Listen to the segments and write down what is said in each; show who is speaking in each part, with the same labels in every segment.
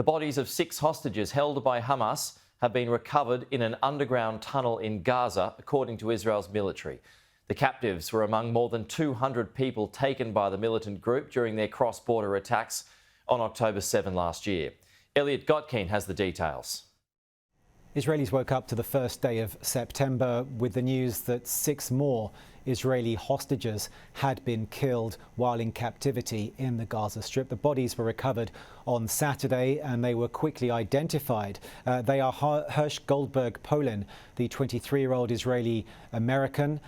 Speaker 1: The bodies of 6 hostages held by Hamas have been recovered in an underground tunnel in Gaza, according to Israel's military. The captives were among more than 200 people taken by the militant group during their cross-border attacks on October 7 last year. Elliot Gotkin has the details.
Speaker 2: Israelis woke up to the first day of September with the news that 6 more Israeli hostages had been killed while in captivity in the Gaza Strip. The bodies were recovered on Saturday and they were quickly identified. They are Hersh Goldberg Polin, the 23-year-old Israeli American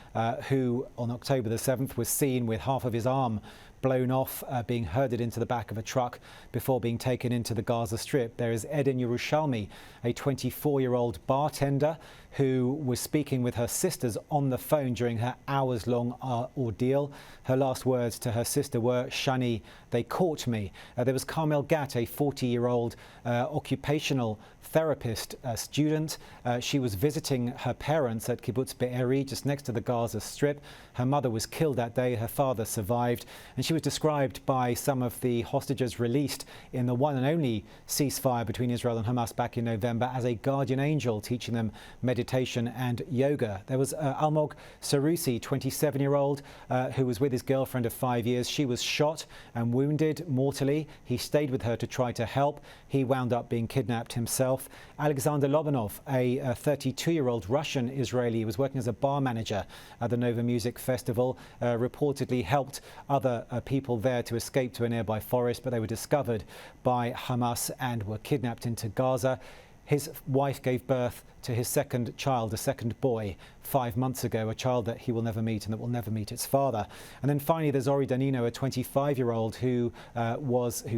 Speaker 2: who on October the 7th was seen with half of his arm blown off, being herded into the back of a truck before being taken into the Gaza Strip. There is Eden Yerushalmi, a 24-year-old bartender who was speaking with her sisters on the phone during her hours-long ordeal. Her last words to her sister were, "Shani, they caught me." There was Carmel Gat, a 40-year-old occupational therapist student. She was visiting her parents at Kibbutz Be'eri, just next to the Gaza Strip. Her mother was killed that day. Her father survived. And she was described by some of the hostages released in the one and only ceasefire between Israel and Hamas back in November as a guardian angel, teaching them meditation and yoga. There was Almog Sarusi, 27-year-old, who was with his girlfriend of 5 years. She was shot and wounded mortally. He stayed with her to try to help. He wound up being kidnapped himself. Alexander Lobanov, a 32-year-old Russian Israeli, was working as a bar manager at the Nova Music Festival, reportedly helped other people there to escape to a nearby forest, but they were discovered by Hamas and were kidnapped into Gaza. His wife gave birth to his second child, a second boy, 5 months ago, a child that he will never meet and that will never meet its father. And then finally, there's Ori Danino, a 25-year-old who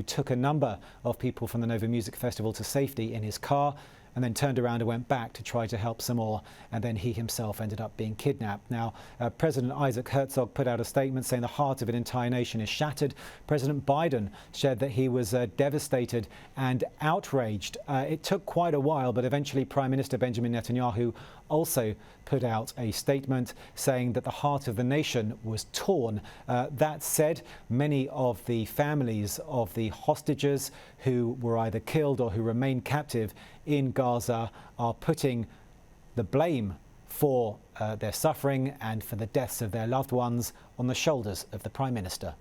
Speaker 2: took a number of people from the Nova Music Festival to safety in his car, and then turned around and went back to try to help some more, and then he himself ended up being kidnapped. Now, President Isaac Herzog put out a statement saying the heart of an entire nation is shattered. President Biden said that he was devastated and outraged. It took quite a while, but eventually Prime Minister Benjamin Netanyahu also put out a statement saying that the heart of the nation was torn. That said, many of the families of the hostages who were either killed or who remain captive in Gaza are putting the blame for their suffering and for the deaths of their loved ones on the shoulders of the Prime Minister.